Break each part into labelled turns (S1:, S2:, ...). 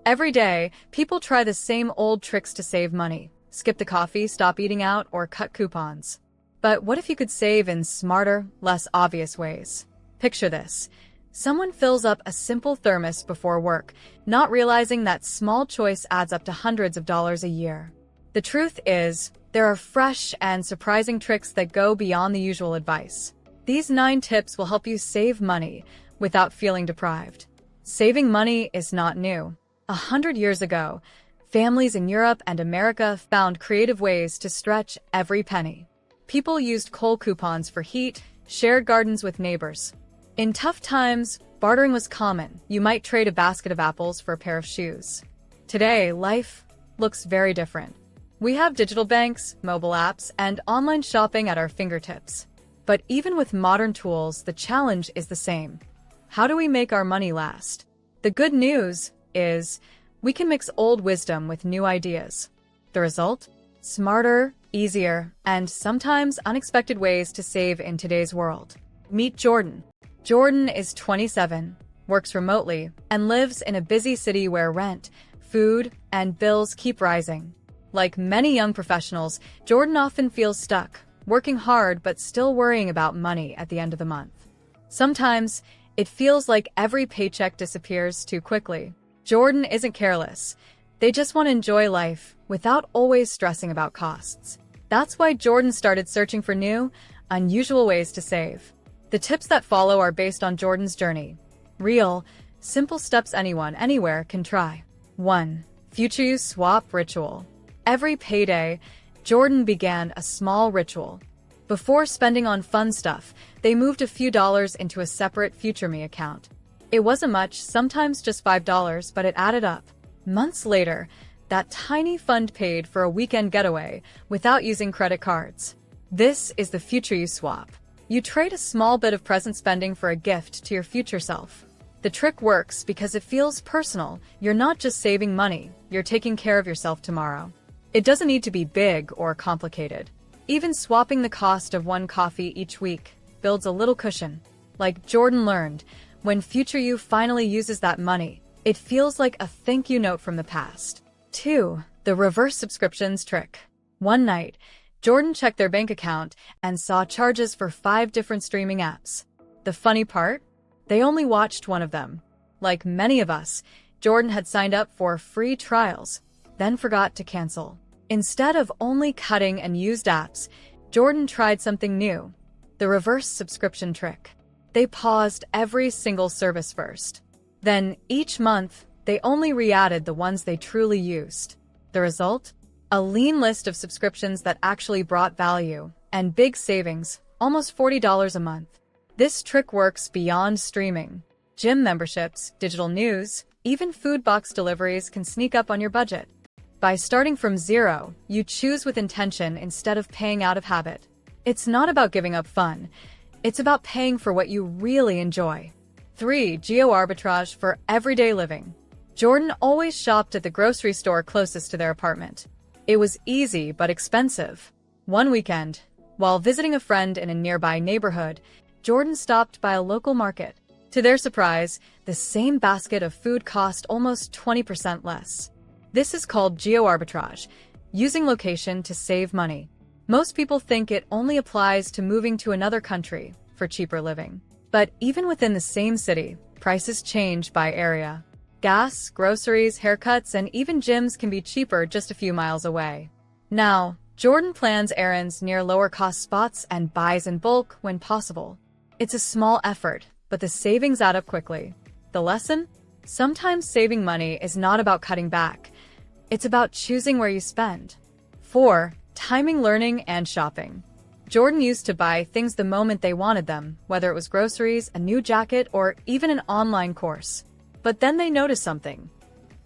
S1: Every day, people try the same old tricks to save money. Skip the coffee, stop eating out, or cut coupons. But what if you could save in smarter, less obvious ways? Picture this. Someone fills up a simple thermos before work, not realizing that small choice adds up to hundreds of dollars a year. The truth is, there are fresh and surprising tricks that go beyond the usual advice. These 9 tips will help you save money without feeling deprived. Saving money is not new. 100 years ago, families in Europe and America found creative ways to stretch every penny. People used coal coupons for heat, shared gardens with neighbors. In tough times, bartering was common. You might trade a basket of apples for a pair of shoes. Today, life looks very different. We have digital banks, mobile apps, and online shopping at our fingertips. But even with modern tools, the challenge is the same. How do we make our money last? The good news is we can mix old wisdom with new ideas. The result? Smarter, easier, and sometimes unexpected ways to save in today's world. Meet Jordan. Jordan is 27, works remotely, and lives in a busy city where rent, food, and bills keep rising. Like many young professionals, Jordan often feels stuck, working hard but still worrying about money at the end of the month. Sometimes, it feels like every paycheck disappears too quickly. Jordan isn't careless. They just want to enjoy life without always stressing about costs. That's why Jordan started searching for new, unusual ways to save. The tips that follow are based on Jordan's journey. Real, simple steps anyone, anywhere can try. 1. Future Use Swap Ritual. Every payday, Jordan began a small ritual. Before spending on fun stuff, they moved a few dollars into a separate Future Me account. It wasn't much, sometimes just $5, but it added up. Months later, that tiny fund paid for a weekend getaway without using credit cards. This is the Future You Swap. You trade a small bit of present spending for a gift to your future self. The trick works because it feels personal. You're not just saving money, you're taking care of yourself tomorrow. It doesn't need to be big or complicated. Even swapping the cost of one coffee each week builds a little cushion. Like Jordan learned, when Future You finally uses that money, it feels like a thank you note from the past. 2. The reverse subscriptions trick. One night, Jordan checked their bank account and saw charges for 5 different streaming apps. The funny part? They only watched one of them. Like many of us, Jordan had signed up for free trials, then forgot to cancel. Instead of only cutting and used apps, Jordan tried something new, the reverse subscription trick. They paused every single service first. Then, each month, they only re-added the ones they truly used. The result? A lean list of subscriptions that actually brought value, and big savings, almost $40 a month. This trick works beyond streaming. Gym memberships, digital news, even food box deliveries can sneak up on your budget. By starting from zero, you choose with intention instead of paying out of habit. It's not about giving up fun. It's about paying for what you really enjoy. 3. Geo Arbitrage for everyday living. Jordan always shopped at the grocery store closest to their apartment. It was easy but expensive. One weekend, while visiting a friend in a nearby neighborhood, Jordan stopped by a local market. To their surprise, the same basket of food cost almost 20% less. This is called Geo Arbitrage, using location to save money. Most people think it only applies to moving to another country for cheaper living. But even within the same city, prices change by area. Gas, groceries, haircuts, and even gyms can be cheaper just a few miles away. Now, Jordan plans errands near lower-cost spots and buys in bulk when possible. It's a small effort, but the savings add up quickly. The lesson? Sometimes saving money is not about cutting back. It's about choosing where you spend. 4. Timing learning and shopping. Jordan used to buy things the moment they wanted them, whether it was groceries, a new jacket, or even an online course. But then they noticed something.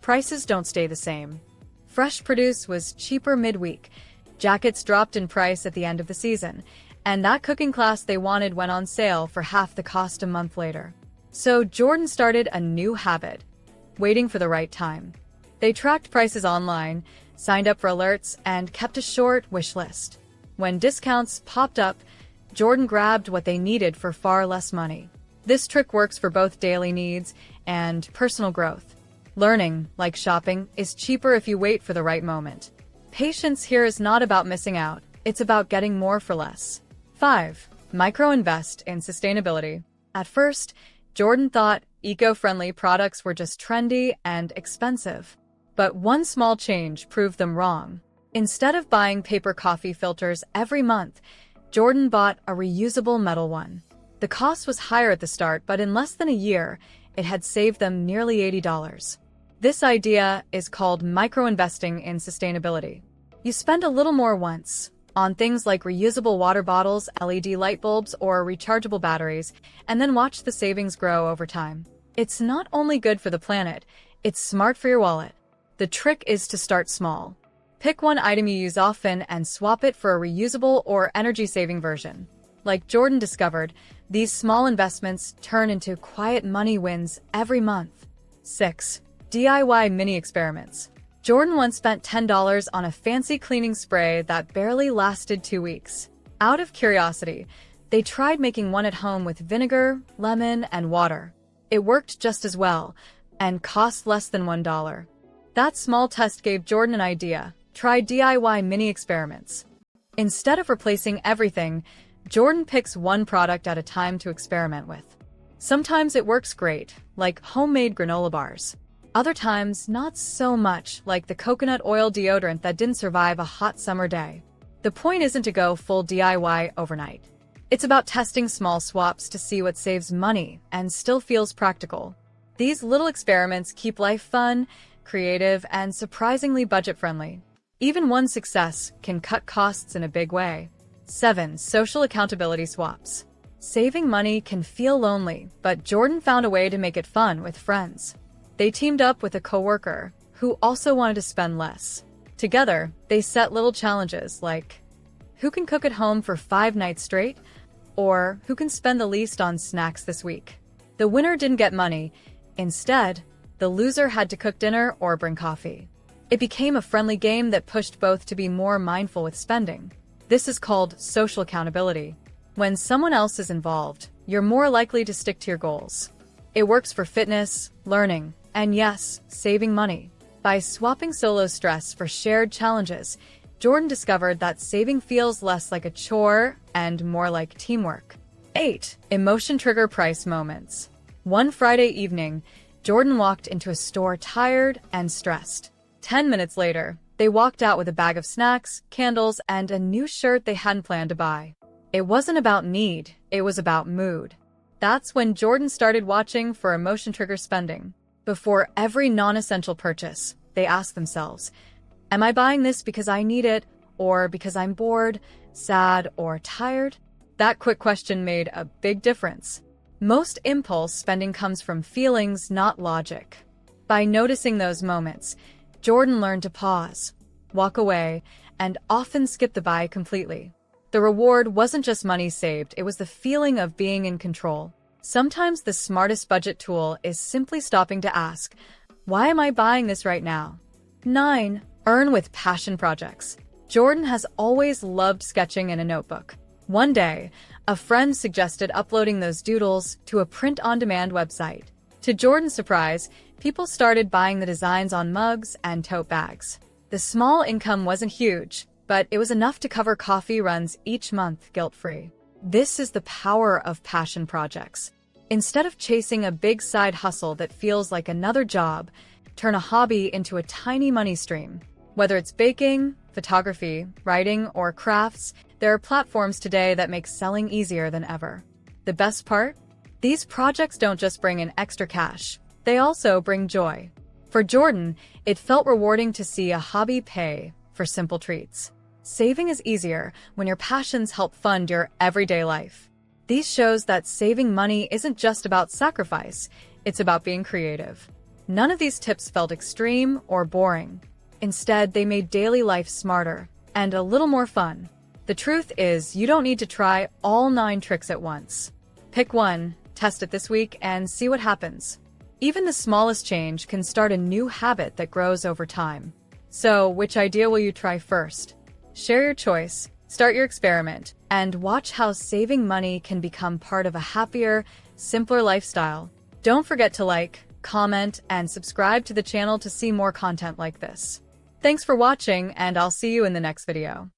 S1: Prices don't stay the same. Fresh produce was cheaper midweek. Jackets dropped in price at the end of the season, and that cooking class they wanted went on sale for half the cost a month later. So Jordan started a new habit, waiting for the right time. They tracked prices online, signed up for alerts, and kept a short wish list. When discounts popped up, Jordan grabbed what they needed for far less money. This trick works for both daily needs and personal growth. Learning, like shopping, is cheaper if you wait for the right moment. Patience here is not about missing out, it's about getting more for less. 5. Microinvest in sustainability. At first, Jordan thought eco-friendly products were just trendy and expensive. But one small change proved them wrong. Instead of buying paper coffee filters every month, Jordan bought a reusable metal one. The cost was higher at the start, but in less than a year, it had saved them nearly $80. This idea is called microinvesting in sustainability. You spend a little more once, on things like reusable water bottles, LED light bulbs, or rechargeable batteries, and then watch the savings grow over time. It's not only good for the planet, it's smart for your wallet. The trick is to start small. Pick one item you use often and swap it for a reusable or energy-saving version. Like Jordan discovered, these small investments turn into quiet money wins every month. 6. DIY mini experiments. Jordan once spent $10 on a fancy cleaning spray that barely lasted 2 weeks. Out of curiosity, they tried making one at home with vinegar, lemon, and water. It worked just as well, and cost less than $1. That small test gave Jordan an idea. Try DIY mini experiments. Instead of replacing everything, Jordan picks one product at a time to experiment with. Sometimes it works great, like homemade granola bars. Other times, not so much, like the coconut oil deodorant that didn't survive a hot summer day. The point isn't to go full DIY overnight. It's about testing small swaps to see what saves money and still feels practical. These little experiments keep life fun, creative, and surprisingly budget-friendly. Even one success can cut costs in a big way. 7. Social accountability swaps. Saving money can feel lonely, but Jordan found a way to make it fun with friends. They teamed up with a coworker who also wanted to spend less. Together, they set little challenges like, who can cook at home for 5 nights straight? Or who can spend the least on snacks this week? The winner didn't get money. Instead, the loser had to cook dinner or bring coffee. It became a friendly game that pushed both to be more mindful with spending. This is called social accountability. When someone else is involved, you're more likely to stick to your goals. It works for fitness, learning, and yes, saving money. By swapping solo stress for shared challenges, Jordan discovered that saving feels less like a chore and more like teamwork. 8. Emotion trigger price moments. One Friday evening, Jordan walked into a store tired and stressed. 10 minutes later, they walked out with a bag of snacks, candles, and a new shirt they hadn't planned to buy. It wasn't about need, it was about mood. That's when Jordan started watching for emotion trigger spending. Before every non-essential purchase, they asked themselves, am I buying this because I need it, or because I'm bored, sad, or tired? That quick question made a big difference. Most impulse spending comes from feelings, not logic. By noticing those moments, Jordan learned to pause, walk away, and often skip the buy completely. The reward wasn't just money saved, it was the feeling of being in control. Sometimes the smartest budget tool is simply stopping to ask, why am I buying this right now? 9. Earn with passion projects. Jordan has always loved sketching in a notebook. One day, a friend suggested uploading those doodles to a print-on-demand website. To Jordan's surprise, people started buying the designs on mugs and tote bags. The small income wasn't huge, but it was enough to cover coffee runs each month guilt-free. This is the power of passion projects. Instead of chasing a big side hustle that feels like another job, turn a hobby into a tiny money stream. Whether it's baking, photography, writing, or crafts, there are platforms today that make selling easier than ever. The best part? These projects don't just bring in extra cash, they also bring joy. For Jordan, it felt rewarding to see a hobby pay for simple treats. Saving is easier when your passions help fund your everyday life. This shows that saving money isn't just about sacrifice, it's about being creative. None of these tips felt extreme or boring. Instead, they made daily life smarter and a little more fun. The truth is, you don't need to try all 9 tricks at once. Pick one, test it this week, and see what happens. Even the smallest change can start a new habit that grows over time. So, which idea will you try first? Share your choice, start your experiment, and watch how saving money can become part of a happier, simpler lifestyle. Don't forget to like, comment, and subscribe to the channel to see more content like this. Thanks for watching, and I'll see you in the next video.